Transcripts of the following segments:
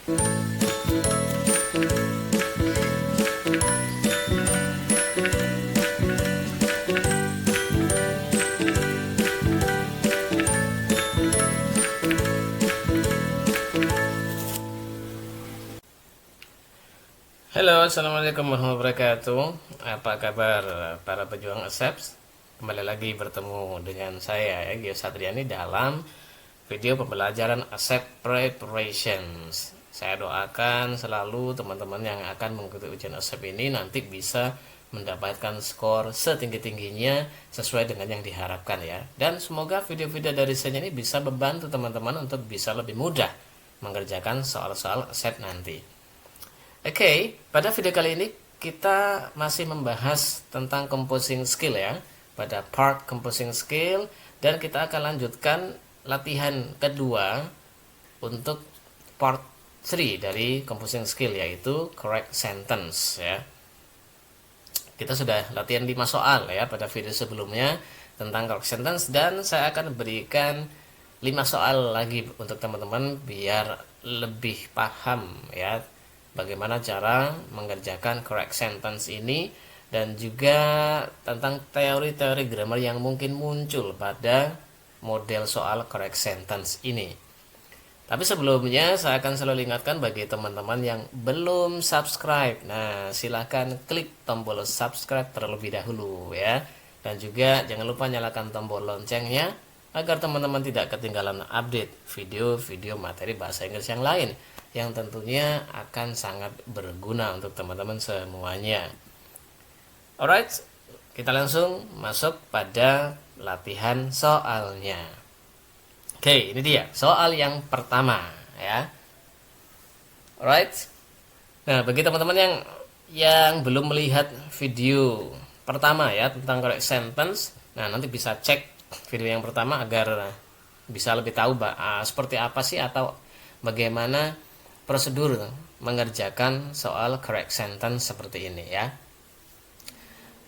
Halo, assalamualaikum warahmatullahi wabarakatuh. Apa kabar para pejuang ASEPS? Kembali lagi bertemu dengan saya Gio Satriani dalam video pembelajaran ASEP Preparations. Saya doakan selalu teman-teman yang akan mengikuti ujian ASEP ini nanti bisa mendapatkan skor setinggi-tingginya sesuai dengan yang diharapkan ya. Dan semoga video-video dari saya ini bisa membantu teman-teman untuk bisa lebih mudah mengerjakan soal-soal ASEP nanti. Oke, pada video kali ini kita masih membahas tentang composing skill ya, pada part composing skill, dan kita akan lanjutkan latihan kedua untuk part 3 dari composing skill, yaitu correct sentence ya. Kita sudah latihan 5 soal ya pada video sebelumnya tentang correct sentence, dan saya akan berikan 5 soal lagi untuk teman-teman biar lebih paham ya bagaimana cara mengerjakan correct sentence ini, dan juga tentang teori-teori grammar yang mungkin muncul pada model soal correct sentence ini. Tapi sebelumnya saya akan selalu ingatkan bagi teman-teman yang belum subscribe, nah silahkan klik tombol subscribe terlebih dahulu ya, dan juga jangan lupa nyalakan tombol loncengnya agar teman-teman tidak ketinggalan update video-video materi bahasa Inggris yang lain yang tentunya akan sangat berguna untuk teman-teman semuanya. Alright, kita langsung masuk pada latihan soalnya. Oke, ini dia soal yang pertama ya. Alright. Nah, bagi teman-teman yang belum melihat video pertama ya tentang correct sentence, nah nanti bisa cek video yang pertama agar bisa lebih tahu seperti apa sih atau bagaimana prosedur mengerjakan soal correct sentence seperti ini ya.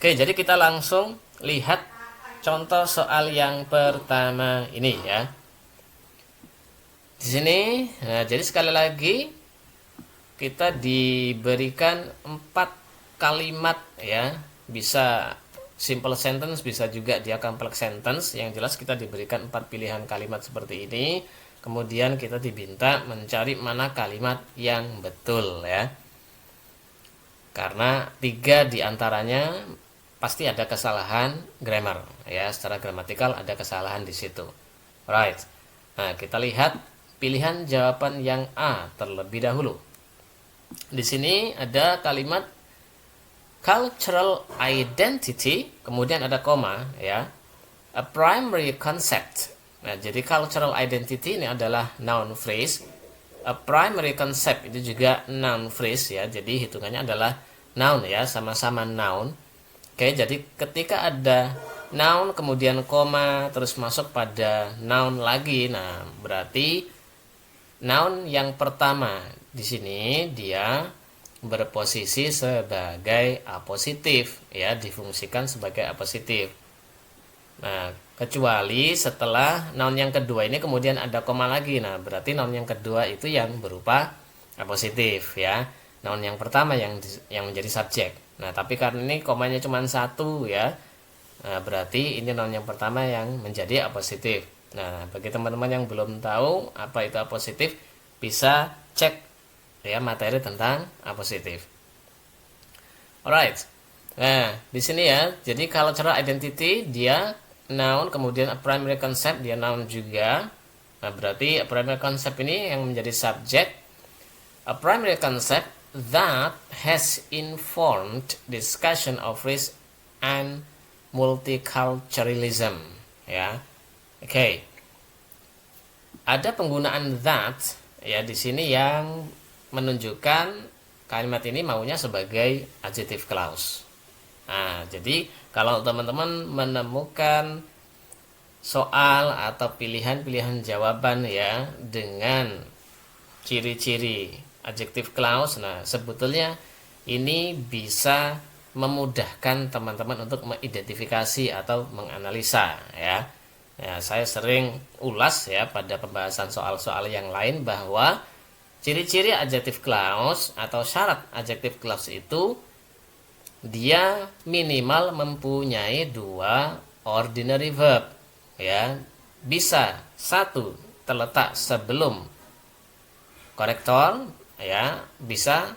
Oke, jadi kita langsung lihat contoh soal yang pertama ini ya. Di sini, nah, jadi sekali lagi kita diberikan 4 kalimat ya, bisa simple sentence, bisa juga dia complex sentence. Yang jelas kita diberikan 4 pilihan kalimat seperti ini. Kemudian kita diminta mencari mana kalimat yang betul ya. Karena 3 diantaranya pasti ada kesalahan grammar ya, secara gramatikal ada kesalahan di situ. Right. Nah, kita lihat pilihan jawaban yang A terlebih dahulu. Di sini ada kalimat cultural identity, kemudian ada koma ya. A primary concept. Nah, jadi cultural identity ini adalah noun phrase. A primary concept itu juga noun phrase ya. Jadi hitungannya adalah noun ya, sama-sama noun. Oke, jadi ketika ada noun kemudian koma terus masuk pada noun lagi, nah berarti noun yang pertama di sini dia berposisi sebagai apositif ya, difungsikan sebagai apositif. Nah, kecuali setelah noun yang kedua ini kemudian ada koma lagi. Nah, berarti noun yang kedua itu yang berupa apositif ya. Noun yang pertama yang menjadi subjek. Nah, tapi karena ini komanya cuma 1 ya. Nah, berarti ini noun yang pertama yang menjadi apositif. Nah, bagi teman-teman yang belum tahu apa itu apositif, bisa cek ya materi tentang apositif. Alright. Nah, di sini ya. Jadi cultural identity dia noun, kemudian a primary concept dia noun juga. Nah, berarti a primary concept ini yang menjadi subjek. A primary concept that has informed discussion of race and multiculturalism ya. Oke. Ada penggunaan that ya di sini yang menunjukkan kalimat ini maunya sebagai adjective clause. Nah, jadi kalau teman-teman menemukan soal atau pilihan-pilihan jawaban ya dengan ciri-ciri adjective clause, nah sebetulnya ini bisa memudahkan teman-teman untuk mengidentifikasi atau menganalisa ya. Ya, saya sering ulas ya pada pembahasan soal-soal yang lain bahwa ciri-ciri adjective clause atau syarat adjective clause itu dia minimal mempunyai dua ordinary verb, ya. Bisa satu terletak sebelum konektor, ya, bisa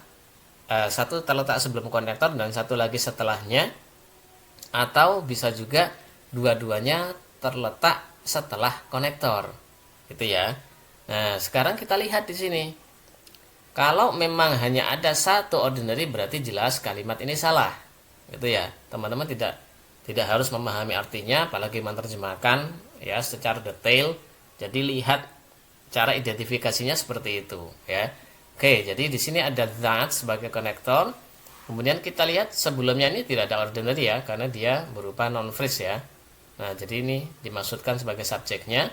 satu terletak sebelum konektor dan satu lagi setelahnya, atau bisa juga dua-duanya terletak setelah konektor, gitu ya. Nah, sekarang kita lihat di sini. Kalau memang hanya ada satu ordinary berarti jelas kalimat ini salah, gitu ya. Teman-teman tidak harus memahami artinya, apalagi menerjemahkan ya secara detail. Jadi lihat cara identifikasinya seperti itu, ya. Oke, jadi di sini ada that sebagai konektor. Kemudian kita lihat sebelumnya ini tidak ada ordinary ya, karena dia berupa non phrase ya. Nah, jadi ini dimaksudkan sebagai subjeknya.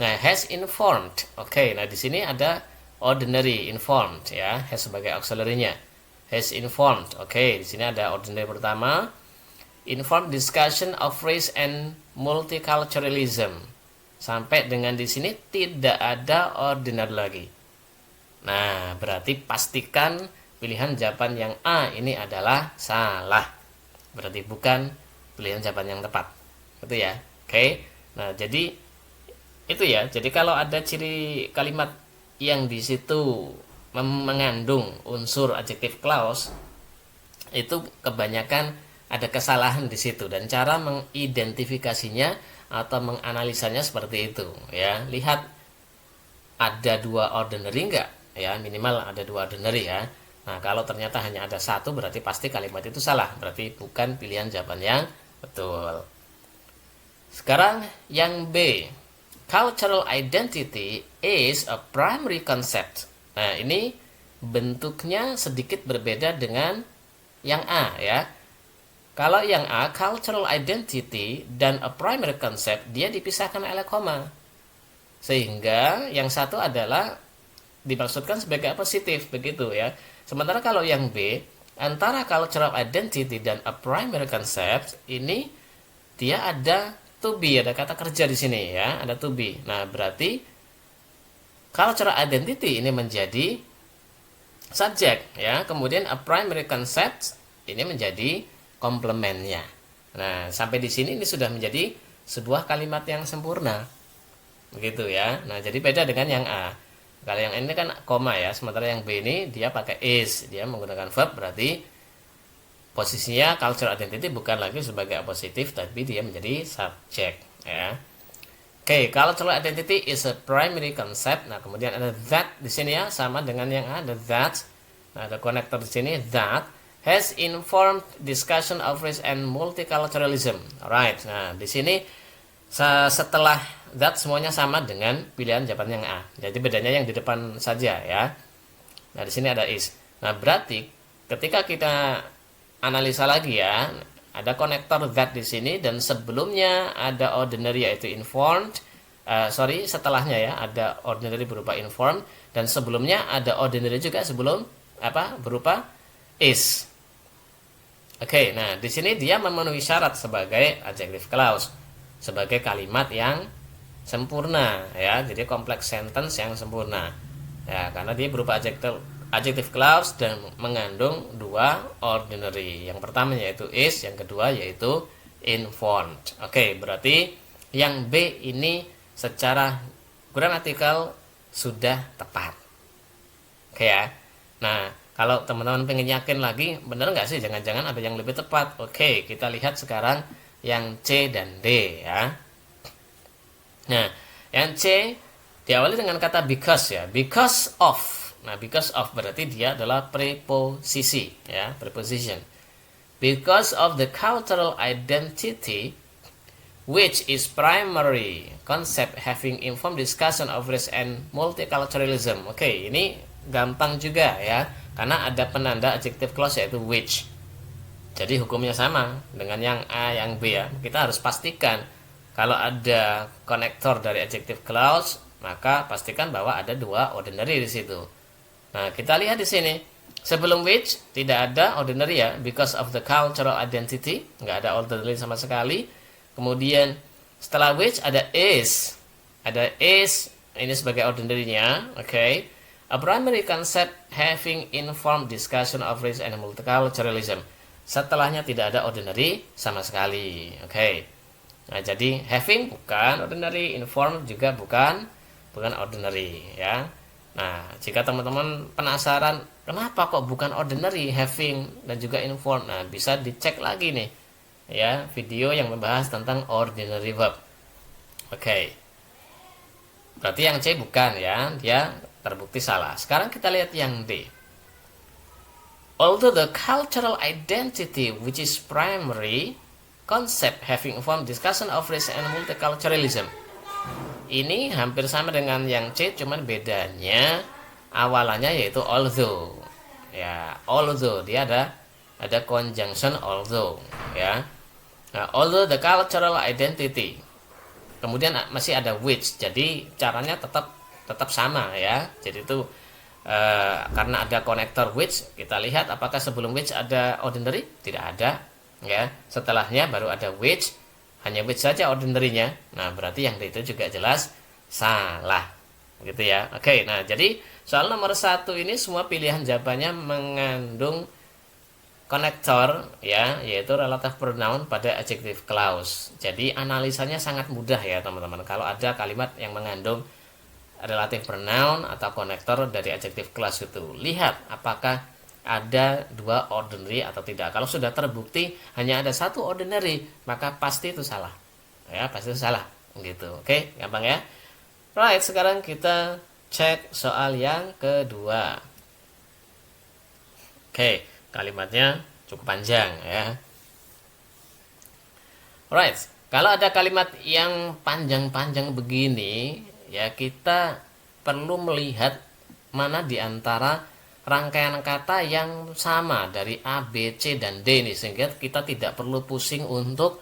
Nah, has informed. Oke, nah di sini ada ordinary informed ya, has sebagai auxiliary-nya. Has informed. Oke, di sini ada ordinary pertama. Informed discussion of race and multiculturalism. Sampai dengan di sini tidak ada ordinary lagi. Nah, berarti pastikan pilihan jawaban yang A ini adalah salah. Berarti bukan pilihan jawaban yang tepat. Gitu ya. Oke. Nah, jadi itu ya. Jadi kalau ada ciri kalimat yang di situ mengandung unsur adjective clause, itu kebanyakan ada kesalahan di situ, dan cara mengidentifikasinya atau menganalisanya seperti itu ya. Lihat ada dua ordinary enggak ya, minimal ada dua ordinary ya. Nah, kalau ternyata hanya ada satu berarti pasti kalimat itu salah, berarti bukan pilihan jawaban yang betul. Sekarang yang B, cultural identity is a primary concept. Nah, ini bentuknya sedikit berbeda dengan yang A ya. Kalau yang A, cultural identity dan a primary concept, dia dipisahkan oleh koma. Sehingga yang satu adalah dimaksudkan sebagai positif, begitu ya. Sementara kalau yang B, antara cultural identity dan a primary concept, ini dia ada to be, ada kata kerja di sini ya, ada to be. Nah, berarti cultural identity ini menjadi subjek ya, kemudian a primary concept ini menjadi komplementnya. Nah, sampai di sini ini sudah menjadi sebuah kalimat yang sempurna. Begitu ya. Nah, jadi beda dengan yang A. Kalau yang ini kan koma ya, sementara yang B ini dia pakai is, dia menggunakan verb, berarti posisinya cultural identity bukan lagi sebagai positif, tapi dia menjadi subjek ya. Oke, cultural identity is a primary concept. Nah, kemudian ada that di sini ya, sama dengan yang A, ada that. Nah, ada konektor di sini, that has informed discussion of race and multiculturalism. Alright. Nah, di sini setelah that semuanya sama dengan pilihan jawaban yang A. Jadi bedanya yang di depan saja ya. Nah, di sini ada is. Nah, berarti ketika kita analisa lagi ya, ada konektor that di sini dan sebelumnya ada ordinary yaitu informed. Setelahnya ya ada ordinary berupa informed dan sebelumnya ada ordinary juga sebelum berupa is. Oke, nah di sini dia memenuhi syarat sebagai adjective clause, sebagai kalimat yang sempurna ya, jadi kompleks sentence yang sempurna ya, karena dia berupa adjective clause dan mengandung dua ordinary. Yang pertama yaitu is, yang kedua yaitu informed. Oke, berarti yang B ini secara gramatikal sudah tepat. Oke ya. Nah, kalau teman-teman pengen yakin lagi, benar nggak sih? Jangan-jangan ada yang lebih tepat. Oke, kita lihat sekarang yang C dan D ya. Nah, yang C diawali dengan kata because ya. Because of. Nah, because of berarti dia adalah preposisi ya, preposition. Because of the cultural identity which is primary concept having informed discussion of race and multiculturalism. Oke, ini gampang juga ya, karena ada penanda adjective clause yaitu which. Jadi hukumnya sama dengan yang A, yang B ya. Kita harus pastikan kalau ada konektor dari adjective clause, maka pastikan bahwa ada dua ordinary di situ. Nah, kita lihat di sini. Sebelum which tidak ada ordinary ya, because of the cultural identity, nggak ada ordinary sama sekali. Kemudian setelah which ada is. Ada is ini sebagai ordinary-nya, oke. A primary concept having informed discussion of race and multiculturalism. Setelahnya tidak ada ordinary sama sekali. Oke. Nah, jadi having bukan ordinary, informed juga bukan ordinary ya. Nah, jika teman-teman penasaran kenapa kok bukan ordinary, having dan juga informed, nah bisa dicek lagi nih ya video yang membahas tentang ordinary verb. Oke. Berarti yang C bukan ya, dia terbukti salah. Sekarang kita lihat yang D. Although the cultural identity which is primary concept having informed discussion of race and multiculturalism. Ini hampir sama dengan yang C, cuman bedanya awalannya yaitu although. Ya, although dia ada conjunction although ya. Nah, although the cultural identity. Kemudian masih ada which. Jadi caranya tetap sama ya. Jadi itu karena ada konektor which, kita lihat apakah sebelum which ada ordinary? Tidak ada ya. Setelahnya baru ada which. Hanya which saja ordinary-nya. Nah, berarti yang itu juga jelas salah. Gitu ya. Oke, nah jadi soal nomor 1 ini semua pilihan jawabannya mengandung konektor ya, yaitu relative pronoun pada adjective clause. Jadi analisanya sangat mudah ya, teman-teman. Kalau ada kalimat yang mengandung relative pronoun atau konektor dari adjective clause itu, lihat apakah ada 2 ordinary atau tidak. Kalau sudah terbukti hanya ada 1 ordinary, maka pasti itu salah. Ya, pasti itu salah. Gitu. Oke, gampang ya. Right, sekarang kita cek soal yang kedua. Oke, kalimatnya cukup panjang ya. Right, kalau ada kalimat yang panjang-panjang begini, ya kita perlu melihat mana di antara rangkaian kata yang sama dari A, B, C, dan D ini, sehingga kita tidak perlu pusing untuk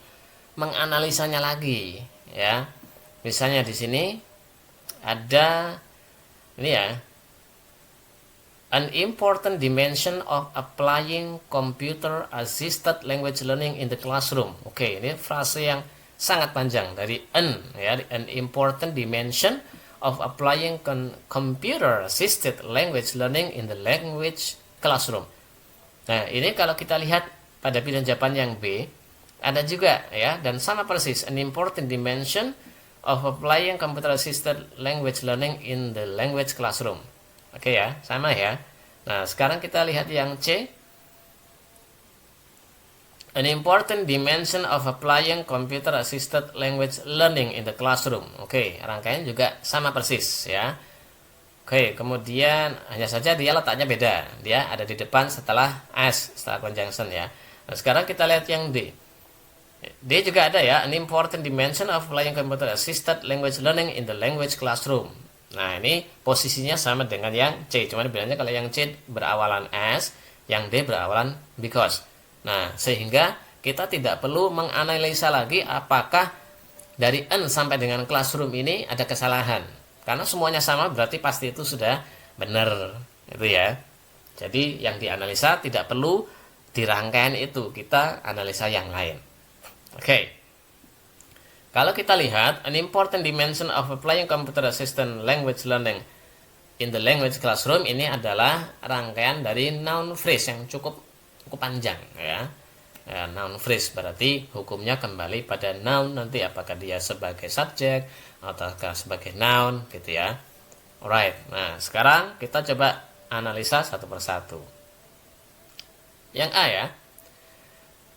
menganalisanya lagi ya. Misalnya di sini ada ini ya, an important dimension of applying computer assisted language learning in the classroom. Oke, ini frase yang sangat panjang dari an ya, an important dimension of applying computer assisted language learning in the language classroom. Nah, ini kalau kita lihat pada pilihan jawaban yang B, ada juga ya, dan sama persis, an important dimension of applying computer assisted language learning in the language classroom. Oke ya, sama ya. Nah, sekarang kita lihat yang C. An important dimension of applying computer assisted language learning in the classroom. Oke, rangkaian juga sama persis ya. Oke, kemudian hanya saja dia letaknya beda. Dia ada di depan setelah as, setelah conjunction ya. Nah, sekarang kita lihat yang D. D juga ada ya, an important dimension of applying computer assisted language learning in the language classroom. Nah, ini posisinya sama dengan yang C, cuman bedanya kalau yang C berawalan as, yang D berawalan because. Nah, sehingga kita tidak perlu menganalisa lagi apakah dari N sampai dengan classroom ini ada kesalahan. Karena semuanya sama, berarti pasti itu sudah benar. Itu ya. Jadi yang dianalisa tidak perlu di rangkaian itu, kita analisa yang lain. Oke. Kalau kita lihat, an important dimension of applying computer assisted language learning in the language classroom ini adalah rangkaian dari noun phrase yang cukup panjang ya. Noun phrase berarti hukumnya kembali pada noun nanti, apakah dia sebagai subjek ataukah sebagai noun gitu ya. Alright. Nah, sekarang kita coba analisa satu persatu. Yang A ya.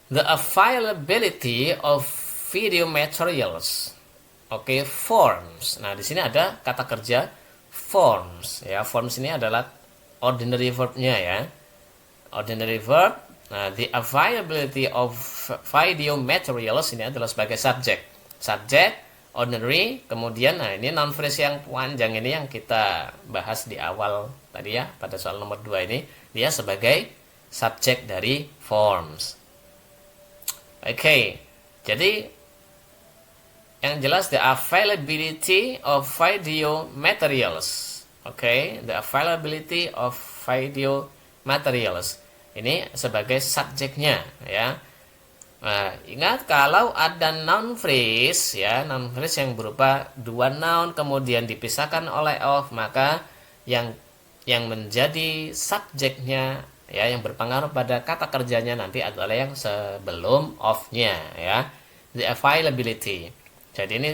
The availability of video materials. Oke, forms. Nah, di sini ada kata kerja forms ya. Forms ini adalah ordinary verb-nya ya. Ordinary verb. Nah, the availability of video materials ini adalah sebagai subjek. Subjek, ordinary, kemudian nah ini noun phrase yang panjang ini yang kita bahas di awal tadi ya, pada soal nomor 2 ini, dia sebagai subjek dari forms. Oke. Jadi yang jelas the availability of video materials. Oke, the availability of video materials. Ini sebagai subjeknya ya. Nah, ingat kalau ada noun phrase ya, noun phrase yang berupa 2 noun kemudian dipisahkan oleh of, maka yang yang menjadi subjeknya ya, yang berpengaruh pada kata kerjanya nanti adalah yang sebelum of-nya ya. The availability. Jadi ini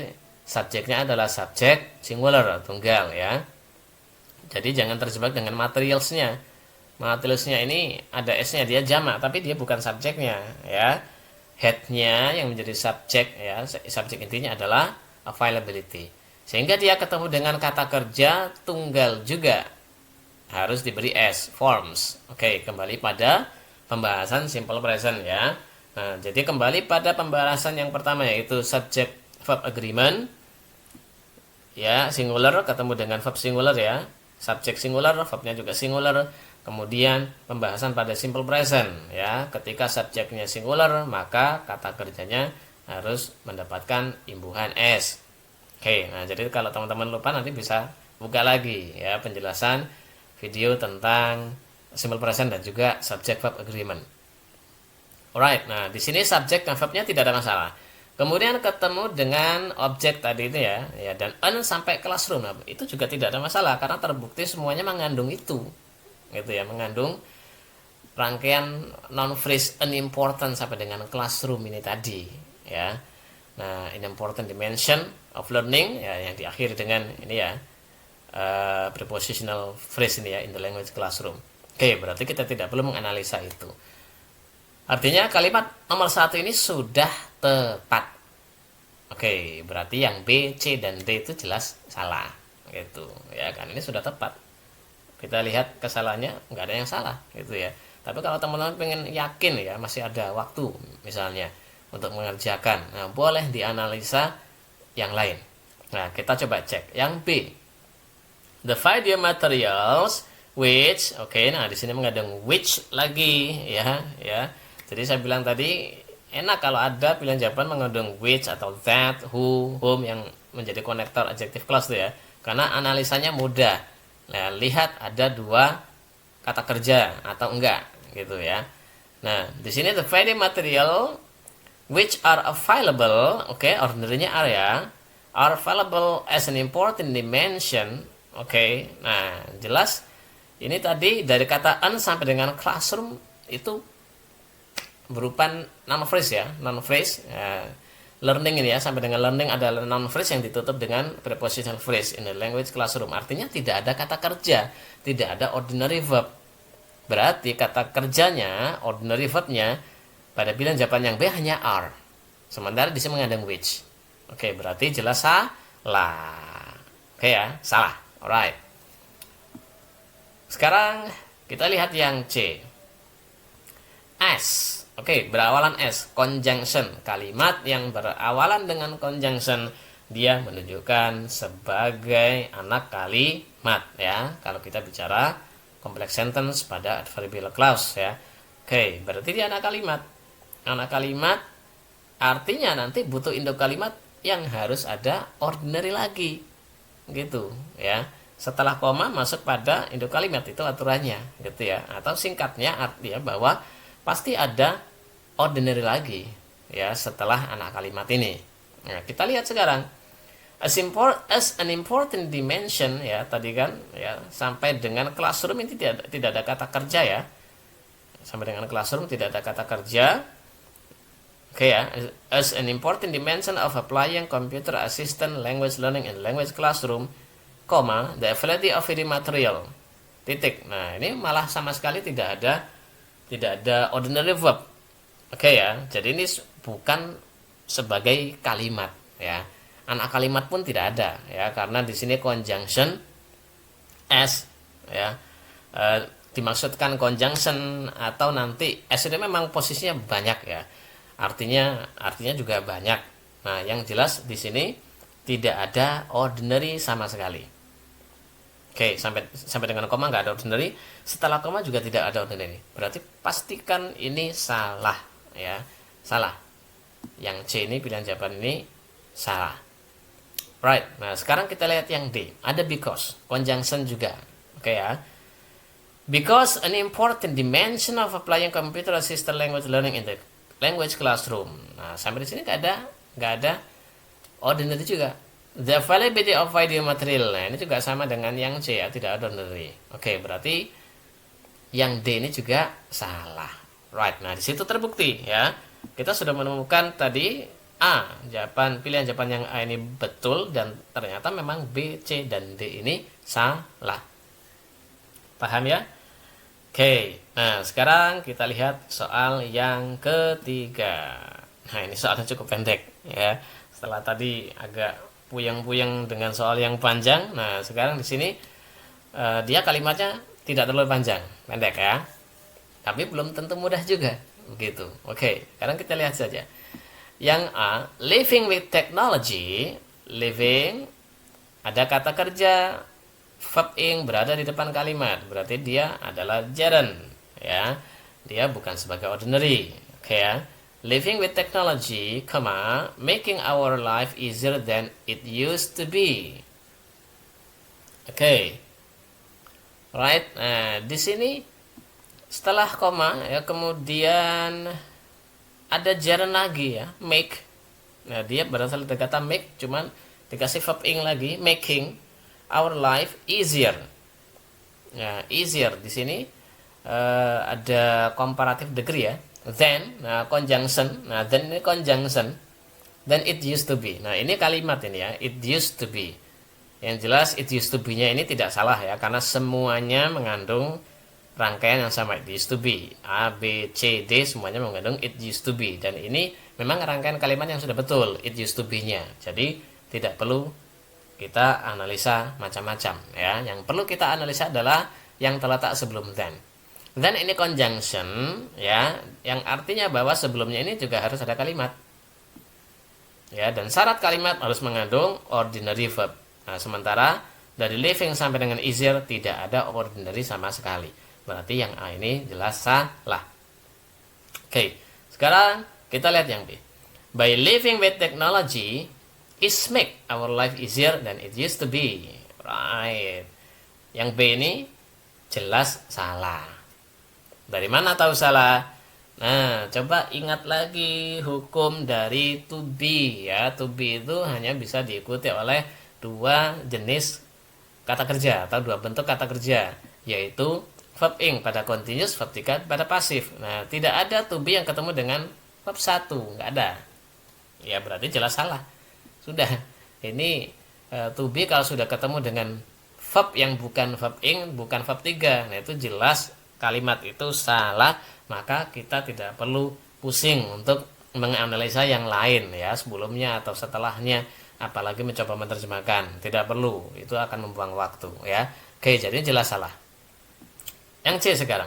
subjeknya adalah subjek singular, tunggal ya. Jadi jangan terjebak dengan materialsnya. Materialsnya ini ada s-nya, dia jamak tapi dia bukan subjeknya ya. Head-nya yang menjadi subjek ya, subjek intinya adalah availability. Sehingga dia ketemu dengan kata kerja tunggal juga harus diberi s, forms. Oke, kembali pada pembahasan simple present ya. Nah, jadi kembali pada pembahasan yang pertama yaitu subject verb agreement. Ya, singular ketemu dengan verb singular ya. Subjek singular, verbnya juga singular. Kemudian pembahasan pada simple present ya. Ketika subjeknya singular, maka kata kerjanya harus mendapatkan imbuhan s. Oke, nah jadi kalau teman-teman lupa nanti bisa buka lagi ya penjelasan video tentang simple present dan juga subject verb agreement. Alright, nah di sini subjek dan verbnya tidak ada masalah. Kemudian ketemu dengan objek tadi itu ya, dan sampai classroom, nah, itu juga tidak ada masalah karena terbukti semuanya mengandung itu, gitu ya, mengandung rangkaian non phrase unimportant sampai dengan classroom ini tadi, ya. Nah, unimportant dimension of learning ya yang diakhiri dengan ini ya prepositional phrase ini ya in the language classroom. Oke, berarti kita tidak perlu menganalisa itu. Artinya kalimat nomor 1 ini sudah tepat. Oke, berarti yang B, C, dan D itu jelas salah. Gitu ya kan, ini sudah tepat. Kita lihat kesalahannya nggak ada yang salah gitu ya. Tapi kalau teman-teman pengen yakin ya masih ada waktu misalnya untuk mengerjakan, nah boleh dianalisa yang lain. Nah, kita coba cek yang B. The video materials which, nah di sini mengandung which lagi ya. Jadi saya bilang tadi enak kalau ada pilihan jawaban mengandung which atau that, who, whom yang menjadi konektor adjective clause tuh ya. Karena analisanya mudah. Nah, lihat ada 2 kata kerja atau enggak gitu ya. Nah, di sini the video material which are available, ordinary-nya are ya, are available as an important dimension. Nah jelas ini tadi dari kata an sampai dengan classroom itu berupa noun phrase ya, noun phrase learning ini ya, sampai dengan learning adalah noun phrase yang ditutup dengan prepositional phrase in the language classroom. Artinya tidak ada kata kerja, tidak ada ordinary verb. Berarti kata kerjanya, ordinary verbnya pada pilihan jawaban yang B hanya are. Sementara di sini mengandung which. Berarti jelas salah. Ya, salah. Alright. Sekarang kita lihat yang C. S. Berawalan S. Conjunction. Kalimat yang berawalan dengan conjunction dia menunjukkan sebagai anak kalimat ya. Kalau kita bicara complex sentence pada adverbial clause ya. Berarti dia anak kalimat. Anak kalimat artinya nanti butuh induk kalimat yang harus ada ordinary lagi. Gitu ya. Setelah koma masuk pada induk kalimat, itu aturannya gitu ya. Atau singkatnya artinya bahwa pasti ada ordinary lagi ya setelah anak kalimat ini. Nah, kita lihat sekarang as an important dimension ya tadi kan ya, sampai dengan classroom ini tidak ada kata kerja ya. Sampai dengan classroom tidak ada kata kerja. As an important dimension of applying computer assistant language learning in language classroom, the availability of video material. Titik. Nah, ini malah sama sekali tidak ada ordinary verb. Jadi ini bukan sebagai kalimat ya. Anak kalimat pun tidak ada ya, karena di sini conjunction as ya. Dimaksudkan conjunction atau nanti as itu memang posisinya banyak ya. Artinya juga banyak. Nah, yang jelas di sini tidak ada ordinary sama sekali. Sampai dengan koma nggak ada ordinary. Setelah koma juga tidak ada ordinary. Berarti pastikan ini salah ya. Salah. Yang C ini pilihan jawaban ini salah. Right. Nah, sekarang kita lihat yang D. Ada because, conjunction juga. Ya. Because an important dimension of applying computer assisted language learning in the language classroom. Nah, sampai di sini nggak ada ordinary juga. The availability of video material. Nah, ini juga sama dengan yang C ya, tidak ordinary. Oke, berarti yang D ini juga salah. Right. Nah, di situ terbukti ya. Kita sudah menemukan tadi A, pilihan jawaban yang A ini betul dan ternyata memang B, C dan D ini salah. Paham ya? Oke. Nah, sekarang kita lihat soal yang ketiga. Nah, ini soalnya cukup pendek ya. Setelah tadi agak puyeng-puyeng dengan soal yang panjang. Nah, sekarang di sini dia kalimatnya tidak terlalu panjang, pendek ya. Tapi belum tentu mudah juga, begitu. Oke, sekarang kita lihat saja. Yang A, living with technology, living ada kata kerja verb ing berada di depan kalimat, berarti dia adalah gerund ya. Dia bukan sebagai ordinary. Oke ya. Living with technology, making our life easier than it used to be. Oke. Right. Nah, di sini setelah koma ya kemudian ada gerund lagi ya, make. Nah, dia berasal dari kata make, cuman dikasih verb ing lagi, making our life easier. Nah, easier di sini ada comparative degree ya. Then, nah conjunction. Nah, then ini conjunction. Then it used to be. Nah, ini kalimat ini ya, it used to be. Yang jelas it used to be-nya ini tidak salah ya, karena semuanya mengandung rangkaian yang sama, it used to be. A, B, C, D semuanya mengandung it used to be. Dan ini memang rangkaian kalimat yang sudah betul, it used to be-nya. Jadi tidak perlu kita analisa macam-macam ya. Yang perlu kita analisa adalah yang terletak sebelum then. Then ini conjunction ya, yang artinya bahwa sebelumnya ini juga harus ada kalimat. Ya, dan syarat kalimat harus mengandung ordinary verb. Nah, sementara dari living sampai dengan easier tidak ada ordinary sama sekali. Berarti yang A ini jelas salah. Oke, sekarang kita lihat yang B. By living with technology is make our life easier than it used to be. Right. Yang B ini jelas salah. Dari mana tahu salah? Nah, coba ingat lagi hukum dari to be ya. To be itu hanya bisa diikuti oleh dua jenis kata kerja atau dua bentuk kata kerja, yaitu verb ing pada continuous, verb 3 pada pasif. Nah, tidak ada to be yang ketemu dengan verb 1, nggak ada. Ya, berarti jelas salah. Sudah. Ini to be kalau sudah ketemu dengan verb yang bukan verb ing, bukan verb 3. Nah, itu jelas kalimat itu salah, maka kita tidak perlu pusing untuk menganalisa yang lain ya, sebelumnya atau setelahnya, apalagi mencoba menerjemahkan. Tidak perlu, itu akan membuang waktu ya. Oke, jadi jelas salah. Yang C sekarang.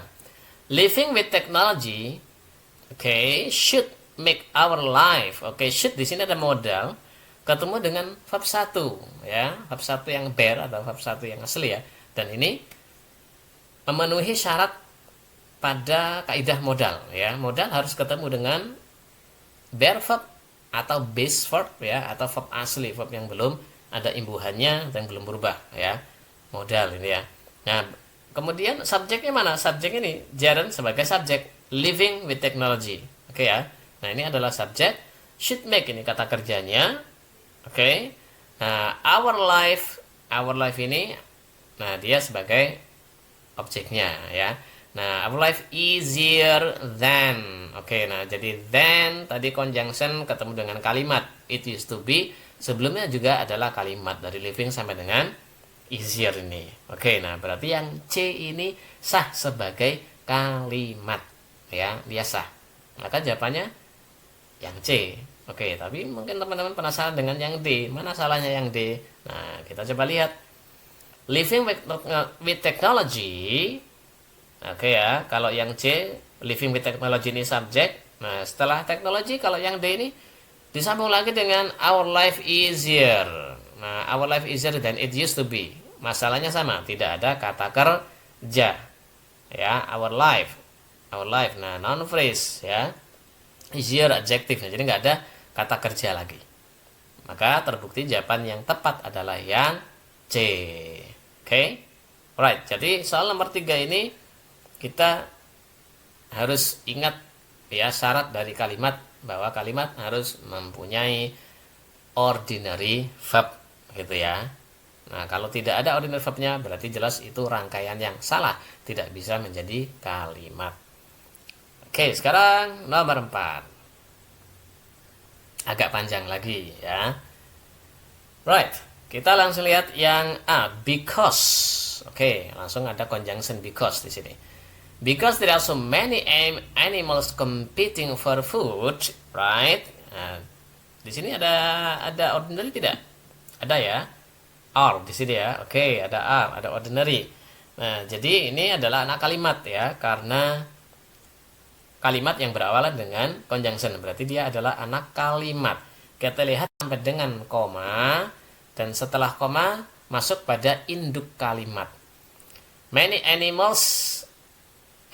Living with technology, should make our life. Should di sini ada modal ketemu dengan verb 1 ya, verb 1 yang bare atau verb 1 yang asli ya. Dan ini memenuhi syarat pada kaidah modal ya. Modal harus ketemu dengan bare verb atau base verb ya, atau verb asli, verb yang belum ada imbuhannya dan belum berubah ya. Modal ini ya. Nah, kemudian subjeknya mana? Subjek ini gerund sebagai subjek, living with technology. Oke ya. Nah, ini adalah subjek, should make ini kata kerjanya. Oke. Nah, our life ini nah dia sebagai objeknya ya. Nah, our life easier than. Nah jadi than tadi conjunction ketemu dengan kalimat it used to be. Sebelumnya juga adalah kalimat dari living sampai dengan easier ini. Nah berarti yang C ini sah sebagai kalimat ya, dia sah. Maka jawabannya yang C. Tapi mungkin teman-teman penasaran dengan yang D. Mana salahnya yang D? Nah, kita coba lihat. Living with technology. Ya, kalau yang C, living with technology ini subjek. Nah, setelah teknologi, kalau yang D ini disambung lagi dengan our life easier. Nah, our life easier than it used to be. Masalahnya sama, tidak ada kata kerja. Ya, our life. Nah, noun phrase ya. Easier adjective. Jadi nggak ada kata kerja lagi. Maka terbukti jawaban yang tepat adalah yang C. Alright, jadi soal nomor 3 ini kita harus ingat ya syarat dari kalimat, bahwa kalimat harus mempunyai ordinary verb gitu ya. Nah, kalau tidak ada ordinary verbnya berarti jelas itu rangkaian yang salah, tidak bisa menjadi kalimat. Oke, sekarang nomor 4. Agak panjang lagi ya. Right, kita langsung lihat yang A, because. Oke, langsung ada conjunction because di sini. Because there are so many animals competing for food, right? Nah, di sini ada ordinary tidak? Ada ya. Are di sini ya. Oke, ada are, ada ordinary. Nah, jadi ini adalah anak kalimat ya, karena kalimat yang berawalan dengan conjunction. Berarti dia adalah anak kalimat. Kita lihat sampai dengan koma, dan setelah koma masuk pada induk kalimat. Many animals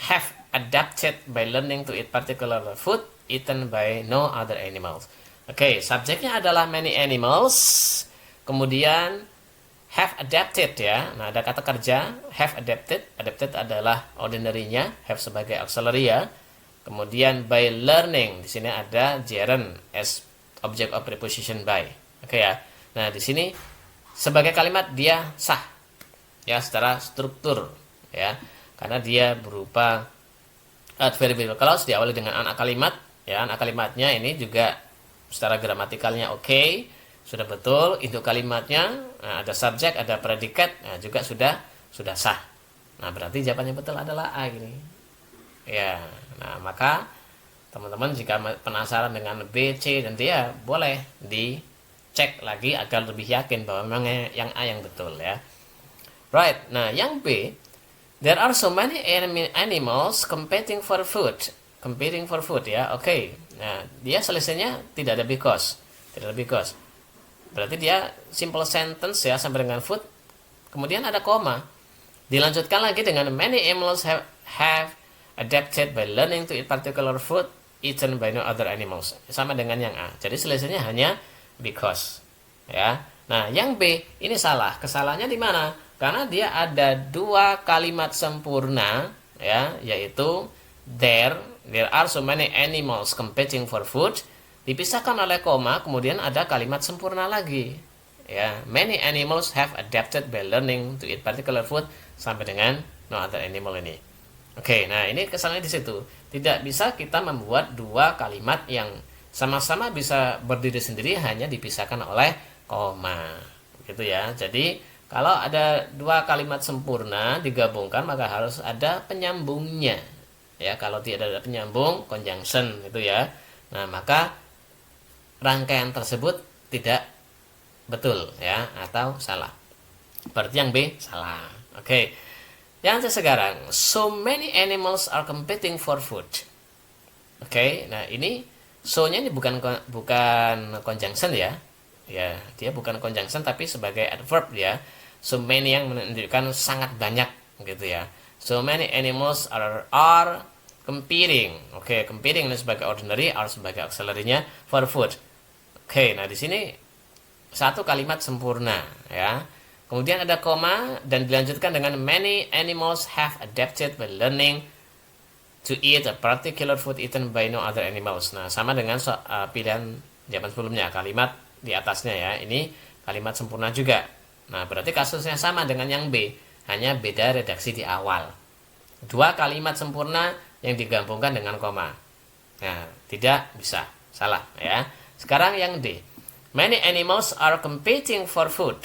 have adapted by learning to eat particular food eaten by no other animals. Oke, subjeknya adalah many animals. Kemudian have adapted ya. Nah, ada kata kerja have adapted. Adapted adalah ordinary-nya, have sebagai auxiliary ya. Kemudian by learning, di sini ada gerund as object of preposition by. Oke ya. Nah, di sini sebagai kalimat dia sah ya secara struktur ya. Karena dia berupa adverbial clause diawali dengan anak kalimat ya. Anak kalimatnya ini juga secara gramatikalnya oke, sudah betul. Induk kalimatnya ada subjek, ada predikat, juga sudah sah. Nah, berarti jawabannya betul adalah A ini. Ya. Nah, maka teman-teman jika penasaran dengan B, C, dan D ya boleh dicek lagi agar lebih yakin bahwa memang yang A yang betul ya. Right. Nah, yang B, there are so many animals competing for food. Competing for food ya. Oke. Nah, dia selesainya tidak ada because. Tidak ada because. Berarti dia simple sentence ya sampai dengan food. Kemudian ada koma. Dilanjutkan lagi dengan many animals have adapted by learning to eat particular food eaten by no other animals. Sama dengan yang A. Jadi selesainya hanya because. Ya. Nah, yang B ini salah. Kesalahannya di mana? Karena dia ada dua kalimat sempurna ya, yaitu there are so many animals competing for food, dipisahkan oleh koma, kemudian ada kalimat sempurna lagi. Ya, many animals have adapted by learning to eat particular food sampai dengan no other animal ini. Oke, nah ini kesalahannya di situ. Tidak bisa kita membuat dua kalimat yang sama-sama bisa berdiri sendiri hanya dipisahkan oleh koma. Gitu ya. Jadi kalau ada dua kalimat sempurna digabungkan maka harus ada penyambungnya. Ya, kalau tidak ada penyambung, conjunction itu ya. Nah, maka rangkaian tersebut tidak betul ya atau salah. Berarti yang B salah. Oke. Yang sekarang, so many animals are competing for food. Oke, nah ini so-nya ini bukan conjunction ya. Ya, dia bukan conjunction tapi sebagai adverb ya. So many yang menunjukkan sangat banyak gitu ya. So many animals are competing. Oke, competing ini sebagai ordinary, are sebagai auxiliary-nya for food. Oke, nah di sini satu kalimat sempurna ya. Kemudian ada koma dan dilanjutkan dengan many animals have adapted by learning to eat a particular food eaten by no other animals. Nah, sama dengan pilihan jawaban sebelumnya, kalimat di atasnya ya. Ini kalimat sempurna juga. Nah, berarti kasusnya sama dengan yang B, hanya beda redaksi di awal. Dua kalimat sempurna yang digabungkan dengan koma. Nah, tidak bisa. Salah ya. Sekarang yang D. Many animals are competing for food.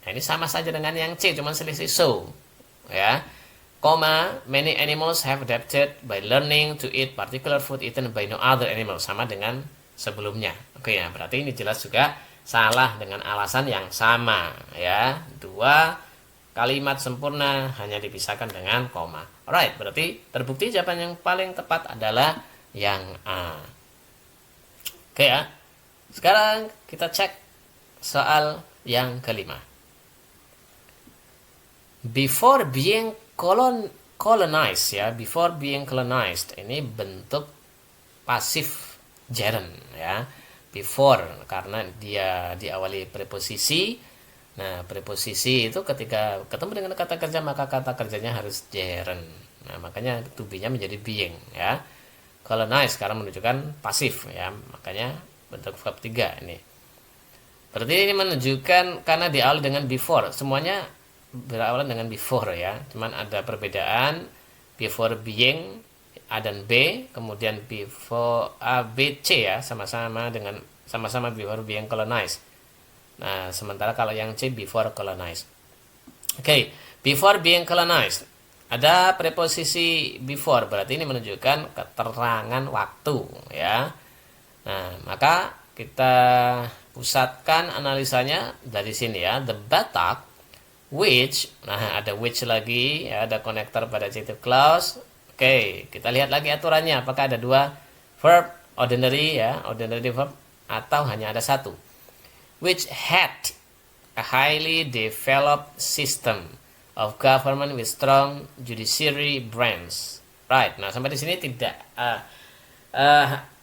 Nah, ini sama saja dengan yang C, cuma selisih so. Ya. Koma, many animals have adapted by learning to eat particular food eaten by no other animal. Sama dengan sebelumnya. Oke ya, berarti ini jelas juga salah dengan alasan yang sama. Ya, dua kalimat sempurna hanya dipisahkan dengan koma. Alright, berarti terbukti jawaban yang paling tepat adalah yang A. Oke ya. Sekarang kita cek soal yang kelima. Before being colonized ya, before being colonized ini bentuk pasif gerund ya. Before karena dia diawali preposisi. Nah, preposisi itu ketika ketemu dengan kata kerja maka kata kerjanya harus gerund. Nah, makanya to be-nya menjadi being ya. Colonized karena menunjukkan pasif ya, makanya bentuk verb 3 ini. Berarti ini menunjukkan karena diawali dengan before. Semuanya berawal dengan before ya. Cuman ada perbedaan before being A dan B, kemudian before A, B, C ya, sama-sama before being colonized. Nah, sementara kalau yang C before colonized. Oke, before being colonized. Ada preposisi before, berarti ini menunjukkan keterangan waktu ya. Nah, maka kita pusatkan analisanya dari sini ya. The Batak which, nah ada which lagi ya, ada konektor pada adjective clause. Oke, kita lihat lagi aturannya, apakah ada dua verb ordinary ya, ordinary verb, atau hanya ada satu. Which had a highly developed system of government with strong judiciary branch. Right. Nah, sampai di sini tidak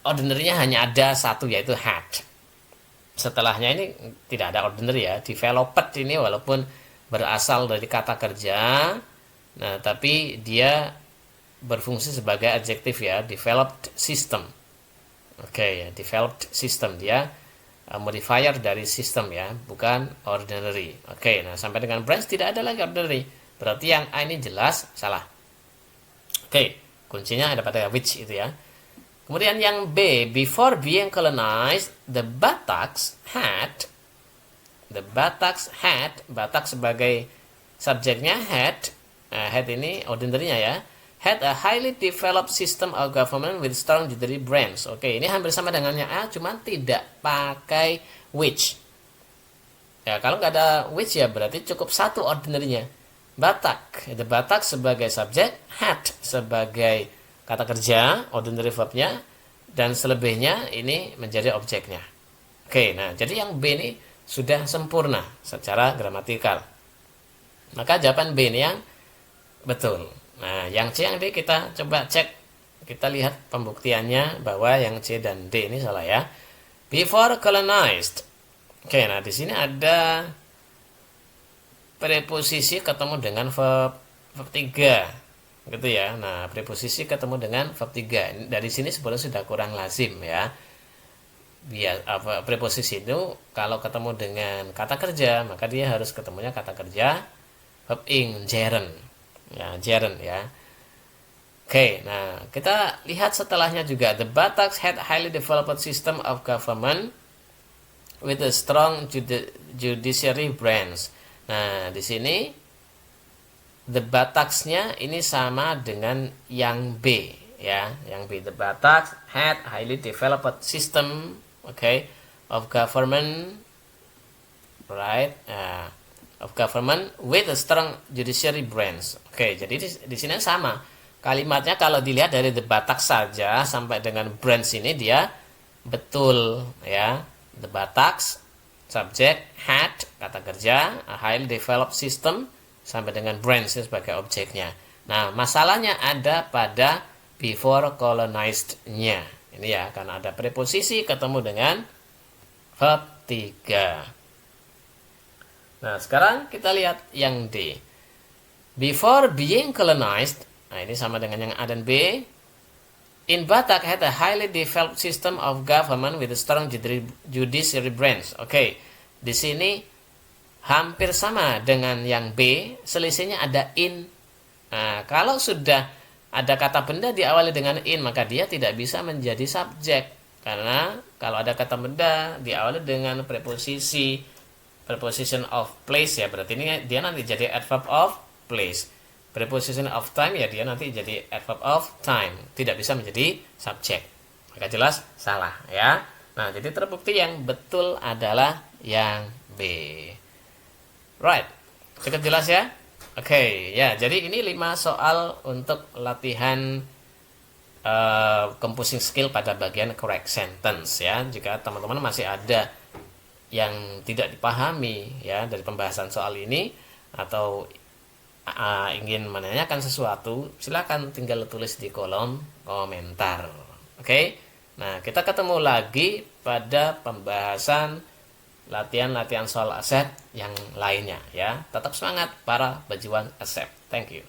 ordinary-nya hanya ada satu, yaitu had. Setelahnya ini tidak ada ordinary ya. Developed ini walaupun berasal dari kata kerja, nah tapi dia berfungsi sebagai adjektif ya, developed system. Oke, ya, developed system, dia modifier dari sistem ya, bukan ordinary. Oke, nah sampai dengan branch tidak ada lagi ordinary. Berarti yang A ini jelas salah. Oke, kuncinya ada pada which itu ya. Kemudian yang B, before being colonized, the Bataks had, Batak sebagai subjeknya had, had ini ordinary-nya ya, had a highly developed system of government with strong judiciary branch. Oke, ini hampir sama dengan yang A, cuman tidak pakai which. Ya, kalau nggak ada which ya berarti cukup satu ordinary-nya. Batak, the Batak sebagai subjek, had sebagai kata kerja, ordinary verb-nya, dan selebihnya ini menjadi objeknya. Oke, nah jadi yang B ini sudah sempurna secara gramatikal. Maka jawaban B ini yang betul. Nah, yang C yang D kita coba cek. Kita lihat pembuktiannya bahwa yang C dan D ini salah ya. Before colonized. Oke, nah di sini ada preposisi ketemu dengan verb 3. Gitu ya. Nah, preposisi ketemu dengan verb 3. Dari sini sebenarnya sudah kurang lazim ya. Preposisi itu kalau ketemu dengan kata kerja, maka dia harus ketemunya kata kerja verb ing, gerund. Ya, gerund ya. Oke, nah kita lihat setelahnya juga. The Bataks had highly developed system of government with a strong judiciary branch. Nah, di sini the Bataksnya ini sama dengan yang B ya. Yang B, the Bataks had highly developed system, of government, right? Of government with a strong judiciary branch. Oke, jadi di sini sama. Kalimatnya kalau dilihat dari the Batak saja sampai dengan branch ini dia betul ya. The Bataks subjek, had kata kerja, a highly developed system sampai dengan branch sebagai objeknya. Nah, masalahnya ada pada before colonized-nya. Ini ya, karena ada preposisi ketemu dengan verb 3. Nah, sekarang kita lihat yang D. Before being colonized, nah ini sama dengan yang A dan B. In Batak had a highly developed system of government with a strong judiciary branch. Oke, di sini hampir sama dengan yang B, selisihnya ada in. Nah, kalau sudah ada kata benda diawali dengan in, maka dia tidak bisa menjadi subjek. Karena kalau ada kata benda diawali dengan preposisi, preposition of place ya, berarti ini dia nanti jadi adverb of place. Preposition of time ya, dia nanti jadi adverb of time, tidak bisa menjadi subjek. Maka jelas salah ya. Nah, jadi terbukti yang betul adalah yang B. Right, cukup jelas ya. Oke, ya, jadi ini 5 soal untuk latihan composing skill pada bagian correct sentence ya. Jika teman-teman masih ada yang tidak dipahami ya dari pembahasan soal ini, atau ingin menanyakan sesuatu, silakan tinggal tulis di kolom komentar. Oke, nah kita ketemu lagi pada pembahasan latihan-latihan soal ASEP yang lainnya ya. Tetap semangat para pejuang ASEP. Thank you.